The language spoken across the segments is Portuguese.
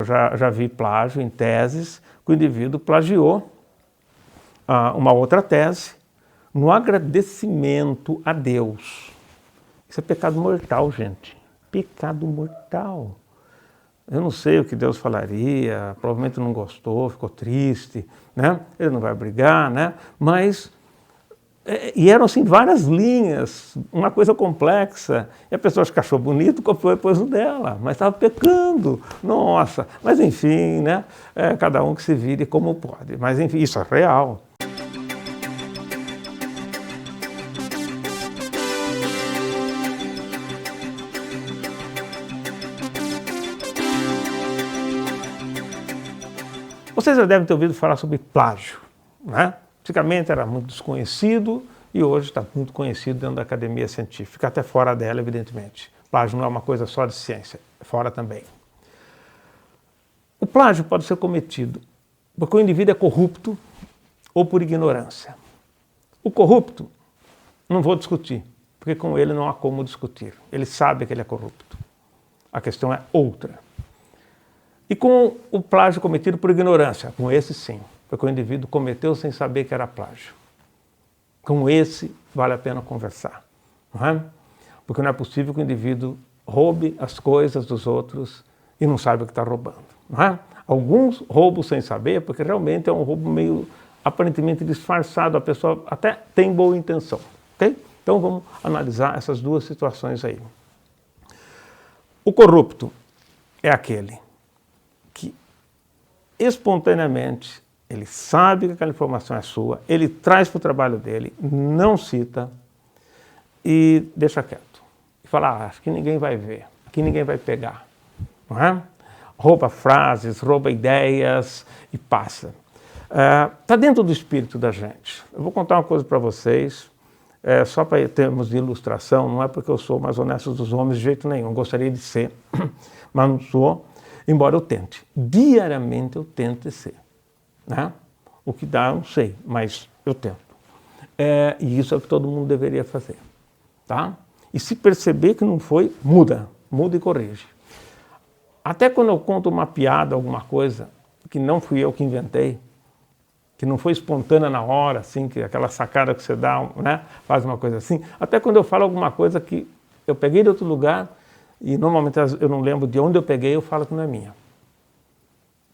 Já vi plágio em teses que o indivíduo plagiou uma outra tese no agradecimento a Deus. Isso é pecado mortal, gente. Pecado mortal. Eu não sei o que Deus falaria, provavelmente não gostou, ficou triste, né? Ele não vai brigar, né? Mas, e eram assim várias linhas, uma coisa complexa, e a pessoa achou bonito, copiou depois o dela, mas estava pecando, nossa, mas enfim, né? Cada um que se vire como pode, mas enfim, isso é real. Vocês já devem ter ouvido falar sobre plágio, né? Antigamente era muito desconhecido e hoje está muito conhecido dentro da academia científica, até fora dela, evidentemente. Plágio não é uma coisa só de ciência, é fora também. O plágio pode ser cometido porque o indivíduo é corrupto ou por ignorância. O corrupto, não vou discutir, porque com ele não há como discutir. Ele sabe que ele é corrupto. A questão é outra. E com o plágio cometido por ignorância, com esse sim, porque o indivíduo cometeu sem saber que era plágio. Com esse vale a pena conversar, não é? Porque não é possível que o indivíduo roube as coisas dos outros e não saiba que está roubando, não é? Alguns roubam sem saber, porque realmente é um roubo meio aparentemente disfarçado, a pessoa até tem boa intenção, ok? Então vamos analisar essas duas situações aí. O corrupto é aquele que espontaneamente ele sabe que aquela informação é sua, ele traz para o trabalho dele, não cita e deixa quieto. E fala, acho que ninguém vai ver, que ninguém vai pegar. Não é? Rouba frases, rouba ideias e passa. Está dentro do espírito da gente. Eu vou contar uma coisa para vocês, só para termos de ilustração, não é porque eu sou o mais honesto dos homens de jeito nenhum, gostaria de ser, mas não sou. Embora eu tente. Diariamente eu tento ser. Né? O que dá eu não sei, mas eu tento. E isso é o que todo mundo deveria fazer. Tá? E se perceber que não foi, muda e corrige. Até quando eu conto uma piada, alguma coisa, que não fui eu que inventei, que não foi espontânea na hora, assim, que aquela sacada que você dá, né? Faz uma coisa assim, até quando eu falo alguma coisa que eu peguei de outro lugar, e normalmente eu não lembro de onde eu peguei, eu falo que não é minha.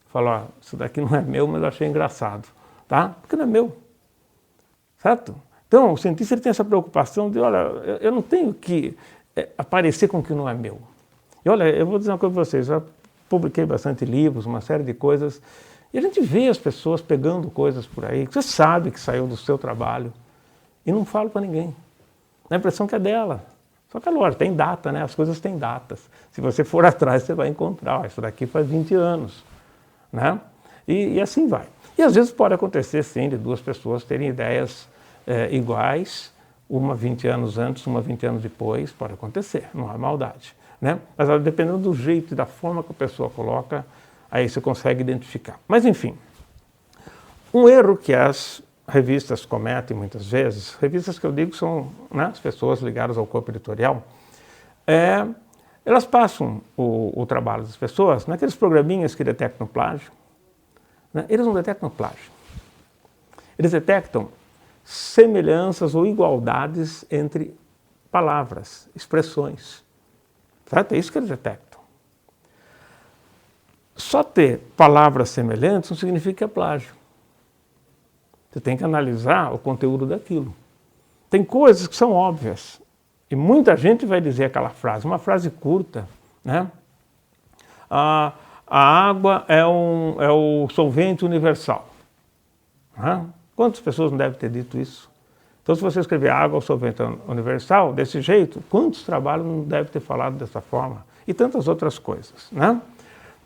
Falo, ó, isso daqui não é meu, mas eu achei engraçado, tá? Porque não é meu, certo? Então, o cientista ele tem essa preocupação de, olha, eu não tenho que aparecer com o que não é meu. E olha, eu vou dizer uma coisa para vocês, eu já publiquei bastante livros, uma série de coisas, e a gente vê as pessoas pegando coisas por aí, que você sabe que saiu do seu trabalho, e não fala para ninguém. Dá a impressão que é dela. Só que, lógico, tem data, né? As coisas têm datas. Se você for atrás, você vai encontrar. Isso daqui faz 20 anos. Né? E assim vai. E às vezes pode acontecer, sim, de duas pessoas terem ideias iguais, uma 20 anos antes, uma 20 anos depois, pode acontecer, não há maldade. Né? Mas dependendo do jeito e da forma que a pessoa coloca, aí você consegue identificar. Mas, enfim, um erro que as revistas cometem muitas vezes, revistas que eu digo são, né, as pessoas ligadas ao corpo editorial, elas passam o trabalho das pessoas naqueles programinhas que detectam plágio, né? Eles não detectam plágio. Eles detectam semelhanças ou igualdades entre palavras, expressões. Certo? É isso que eles detectam. Só ter palavras semelhantes não significa que é plágio. Você tem que analisar o conteúdo daquilo. Tem coisas que são óbvias. E muita gente vai dizer aquela frase, uma frase curta, né? A água é o solvente universal. Né? Quantas pessoas não devem ter dito isso? Então, se você escrever água é o solvente universal, desse jeito, quantos trabalhos não devem ter falado dessa forma? E tantas outras coisas, né?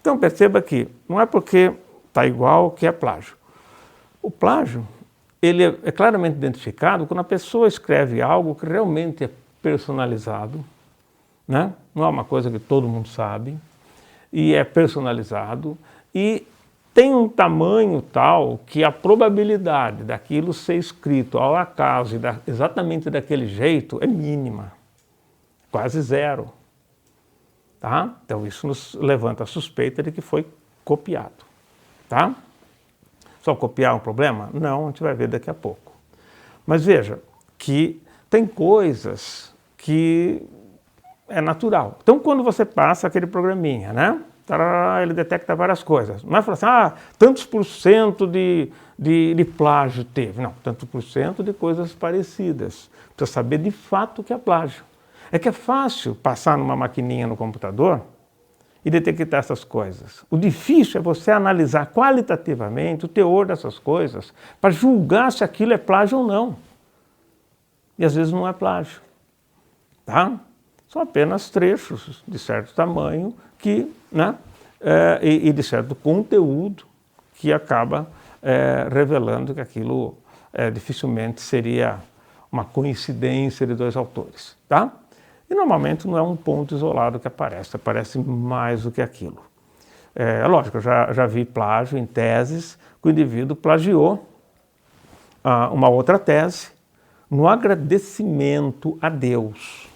Então, perceba que não é porque está igual que é plágio. O plágio, ele é claramente identificado quando a pessoa escreve algo que realmente é personalizado, né? Não é uma coisa que todo mundo sabe, e é personalizado, e tem um tamanho tal que a probabilidade daquilo ser escrito ao acaso e exatamente daquele jeito é mínima, quase zero. Tá? Então isso nos levanta a suspeita de que foi copiado, tá? Só copiar é um problema? Não, a gente vai ver daqui a pouco. Mas veja que tem coisas que é natural. Então, quando você passa aquele programinha, né? Tarará, ele detecta várias coisas. Não é falar assim, tantos por cento de plágio teve. Não, tantos por cento de coisas parecidas. Precisa saber de fato o que é plágio. É que é fácil passar numa maquininha no computador e detectar essas coisas. O difícil é você analisar qualitativamente o teor dessas coisas para julgar se aquilo é plágio ou não. E às vezes não é plágio. Tá? São apenas trechos de certo tamanho que, né, e de certo conteúdo que acaba revelando que aquilo dificilmente seria uma coincidência de dois autores. Tá? E normalmente não é um ponto isolado que aparece mais do que aquilo. É lógico, eu já vi plágio em teses que o indivíduo plagiou uma outra tese no agradecimento a Deus.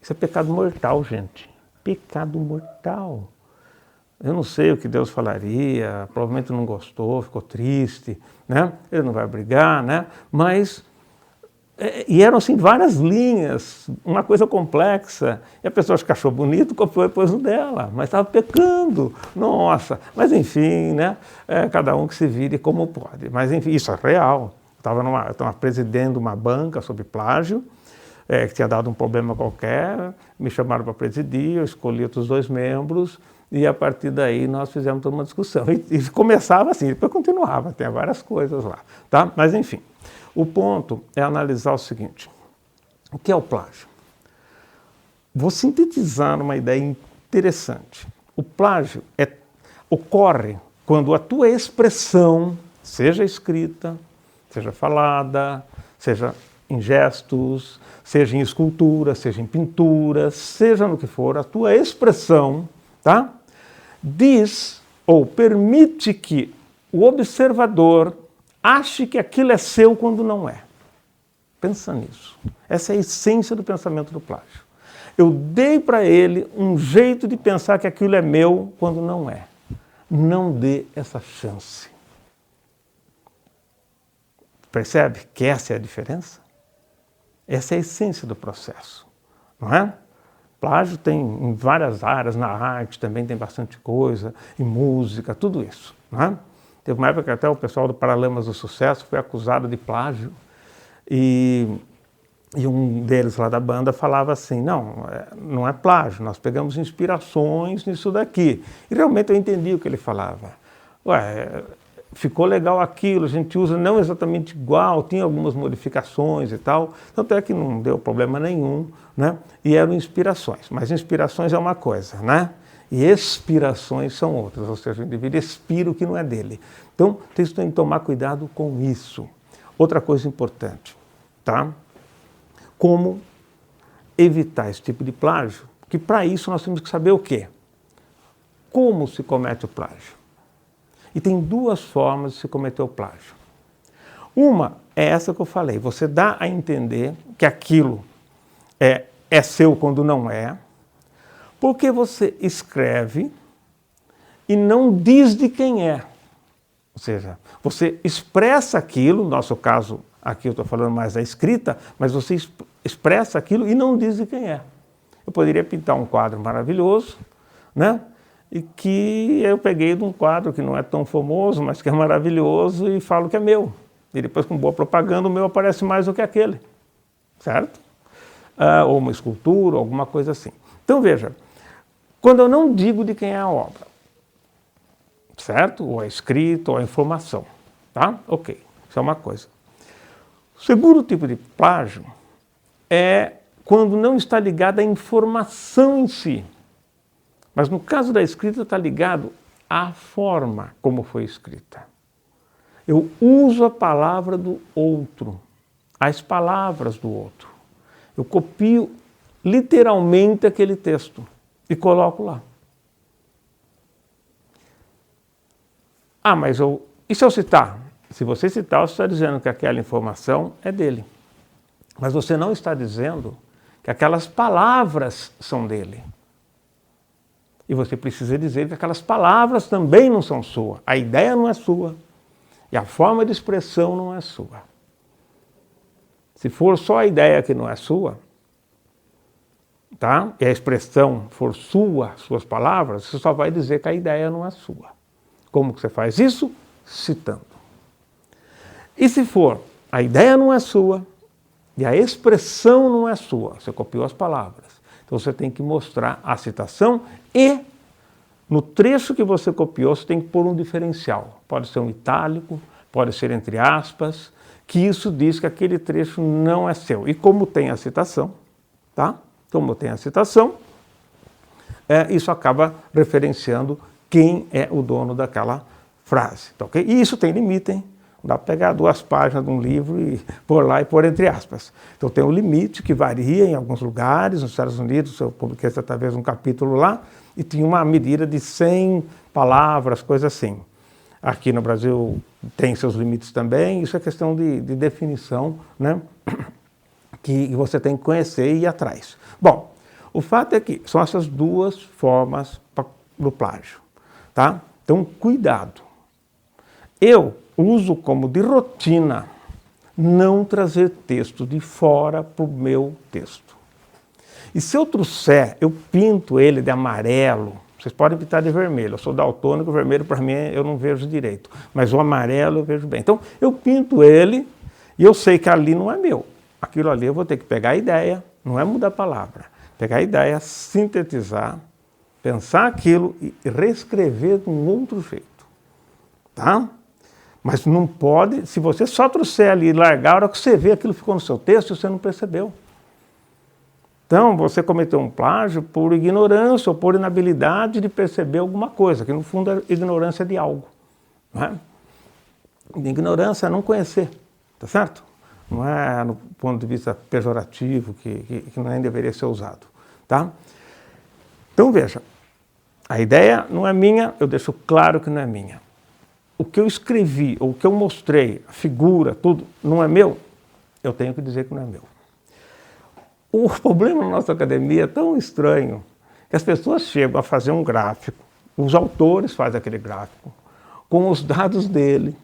Isso é pecado mortal, gente. Pecado mortal. Eu não sei o que Deus falaria, provavelmente não gostou, ficou triste, né? Ele não vai brigar, né? Mas, e eram assim várias linhas, uma coisa complexa, e a pessoa acho que achou bonito, copiou depois o dela, mas estava pecando, nossa. Mas enfim, né? Cada um que se vire como pode. Mas enfim, isso é real. Eu estava presidindo uma banca sobre plágio, que tinha dado um problema qualquer, me chamaram para presidir, eu escolhi outros 2 membros, e a partir daí nós fizemos toda uma discussão. E começava assim, depois continuava, tem várias coisas lá. Tá? Mas enfim, o ponto é analisar o seguinte, o que é o plágio? Vou sintetizar uma ideia interessante. O plágio ocorre quando a tua expressão, seja escrita, seja falada, seja em gestos, seja em escultura, seja em pintura, seja no que for, a tua expressão, tá? Diz ou permite que o observador ache que aquilo é seu quando não é. Pensa nisso. Essa é a essência do pensamento do plágio. Eu dei para ele um jeito de pensar que aquilo é meu quando não é. Não dê essa chance. Percebe que essa é a diferença? Essa é a essência do processo, não é? Plágio tem em várias áreas, na arte também tem bastante coisa, em música, tudo isso, não é? Teve uma época que até o pessoal do Paralamas do Sucesso foi acusado de plágio e um deles lá da banda falava assim, não é plágio, nós pegamos inspirações nisso daqui. E realmente eu entendi o que ele falava. Ficou legal aquilo, a gente usa não exatamente igual, tinha algumas modificações e tal, tanto é que não deu problema nenhum, né? E eram inspirações, mas inspirações é uma coisa, né? E expirações são outras, ou seja, o indivíduo expira o que não é dele. Então, tem que tomar cuidado com isso. Outra coisa importante, tá? Como evitar esse tipo de plágio? Que para isso nós temos que saber o quê? Como se comete o plágio? E tem 2 formas de se cometer o plágio. Uma é essa que eu falei, você dá a entender que aquilo é seu quando não é, porque você escreve e não diz de quem é. Ou seja, você expressa aquilo, no nosso caso, aqui eu estou falando mais da escrita, mas você expressa aquilo e não diz de quem é. Eu poderia pintar um quadro maravilhoso, né? E que eu peguei de um quadro que não é tão famoso, mas que é maravilhoso e falo que é meu. E depois, com boa propaganda, o meu aparece mais do que aquele. Certo? Ou uma escultura, alguma coisa assim. Então, veja, quando eu não digo de quem é a obra, certo? Ou a escrita, ou a informação. Tá? Ok, isso é uma coisa. O segundo tipo de plágio é quando não está ligado à informação em si. Mas no caso da escrita está ligado à forma como foi escrita. Eu uso a palavra do outro, as palavras do outro. Eu copio literalmente aquele texto e coloco lá. Mas e se eu citar? Se você citar, você está dizendo que aquela informação é dele. Mas você não está dizendo que aquelas palavras são dele. E você precisa dizer que aquelas palavras também não são suas. A ideia não é sua. E a forma de expressão não é sua. Se for só a ideia que não é sua, tá? E a expressão for sua, suas palavras, você só vai dizer que a ideia não é sua. Como que você faz isso? Citando. E se for a ideia não é sua e a expressão não é sua, você copiou as palavras, então você tem que mostrar a citação e no trecho que você copiou você tem que pôr um diferencial. Pode ser um itálico, pode ser entre aspas, que isso diz que aquele trecho não é seu. E como tem a citação, tá? Como tem a citação, isso acaba referenciando quem é o dono daquela frase. Tá, okay? E isso tem limite, hein? Não dá para pegar 2 páginas de um livro e pôr lá e pôr entre aspas. Então tem um limite que varia em alguns lugares, nos Estados Unidos, eu publiquei talvez um capítulo lá, e tinha uma medida de 100 palavras, coisa assim. Aqui no Brasil tem seus limites também, isso é questão de definição, né? Que você tem que conhecer e ir atrás. Bom, o fato é que são essas 2 formas do plágio, tá? Então, cuidado. Eu uso como de rotina não trazer texto de fora para o meu texto. E se eu trouxer, eu pinto ele de amarelo, vocês podem pintar de vermelho, eu sou daltônico, o vermelho para mim eu não vejo direito, mas o amarelo eu vejo bem. Então, eu pinto ele e eu sei que ali não é meu. Aquilo ali eu vou ter que pegar a ideia, não é mudar a palavra, pegar a ideia, sintetizar, pensar aquilo e reescrever de um outro jeito, tá? Mas não pode, se você só trouxer ali e largar, a hora que você vê aquilo ficou no seu texto, você não percebeu. Então, você cometeu um plágio por ignorância ou por inabilidade de perceber alguma coisa, que no fundo é ignorância de algo. Não é? Ignorância é não conhecer, tá certo? Não é no ponto de vista pejorativo, que nem deveria ser usado. Tá? Então, veja, a ideia não é minha, eu deixo claro que não é minha. O que eu escrevi, ou o que eu mostrei, a figura, tudo, não é meu, eu tenho que dizer que não é meu. O problema na nossa academia é tão estranho que as pessoas chegam a fazer um gráfico, os autores fazem aquele gráfico, com os dados dele,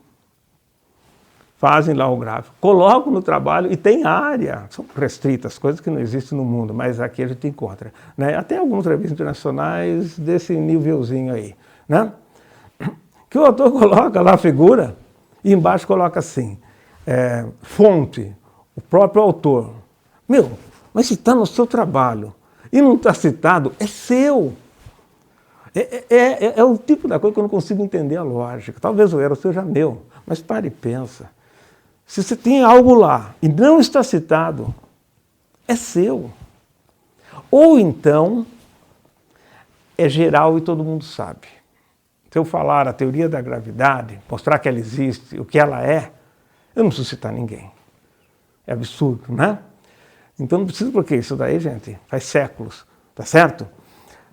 fazem lá o gráfico, colocam no trabalho e tem área, são restritas, coisas que não existem no mundo, mas aqui a gente encontra. Né? Até algumas revistas internacionais desse nívelzinho aí. Né? Que o autor coloca lá a figura e embaixo coloca assim, fonte, o próprio autor. Meu, mas se está no seu trabalho e não está citado, é seu. É o tipo da coisa que eu não consigo entender a lógica. Talvez o erro seja meu, mas pare e pensa. Se você tem algo lá e não está citado, é seu. Ou então, é geral e todo mundo sabe. Se eu falar a teoria da gravidade, mostrar que ela existe, o que ela é, eu não preciso citar ninguém. É absurdo, né? Então não precisa, porque isso daí, gente, faz séculos, tá certo?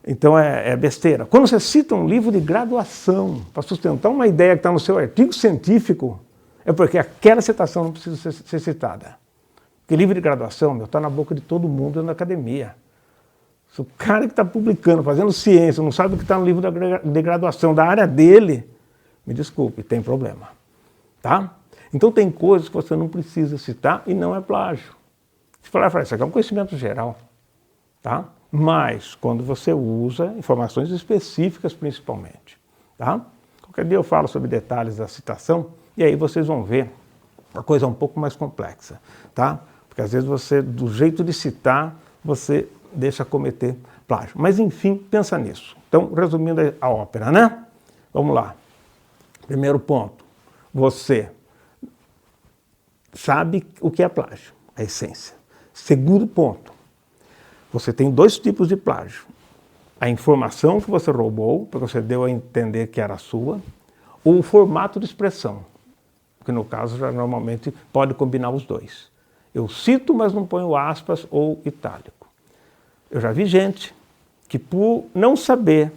Então é besteira. Quando você cita um livro de graduação para sustentar uma ideia que está no seu artigo científico, é porque aquela citação não precisa ser citada. Porque livro de graduação, meu, está na boca de todo mundo na academia. Se o cara que está publicando, fazendo ciência, não sabe o que está no livro de graduação da área dele, me desculpe, tem problema. Tá? Então tem coisas que você não precisa citar e não é plágio. Se falar, isso aqui é um conhecimento geral. Tá? Mas quando você usa informações específicas principalmente. Tá? Qualquer dia eu falo sobre detalhes da citação e aí vocês vão ver a coisa um pouco mais complexa. Tá? Porque às vezes você, do jeito de citar, você deixa cometer plágio. Mas, enfim, pensa nisso. Então, resumindo a ópera, né? Vamos lá. Primeiro ponto. Você sabe o que é plágio, a essência. Segundo ponto. Você tem 2 tipos de plágio. A informação que você roubou, porque você deu a entender que era sua, ou o formato de expressão, que no caso já normalmente pode combinar os 2. Eu cito, mas não ponho aspas ou itálico. Eu já vi gente que, por não saber,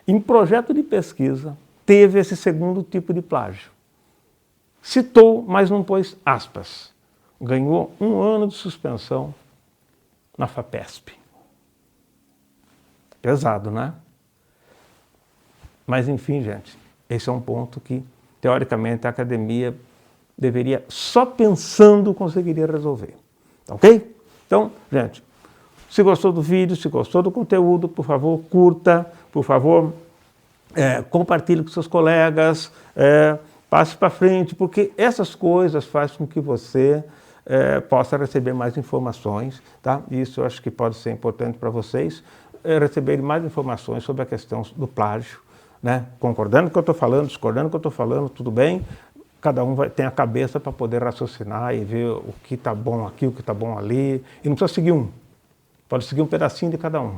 em projeto de pesquisa, teve esse segundo tipo de plágio. Citou, mas não pôs aspas. Ganhou 1 ano de suspensão na FAPESP. Pesado, né? Mas, enfim, gente, esse é um ponto que, teoricamente, a academia deveria, só pensando, conseguiria resolver. Ok? Então, gente, se gostou do vídeo, se gostou do conteúdo, por favor, curta, por favor, compartilhe com seus colegas, passe para frente, porque essas coisas fazem com que você possa receber mais informações, tá? Isso eu acho que pode ser importante para vocês, receberem mais informações sobre a questão do plágio, né? Concordando com o que eu estou falando, discordando com o que eu estou falando, tudo bem, cada um tem a cabeça para poder raciocinar e ver o que está bom aqui, o que está bom ali, e não precisa seguir um, pode seguir um pedacinho de cada um,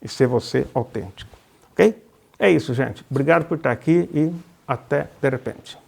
e ser você autêntico, ok? É isso, gente. Obrigado por estar aqui e até de repente.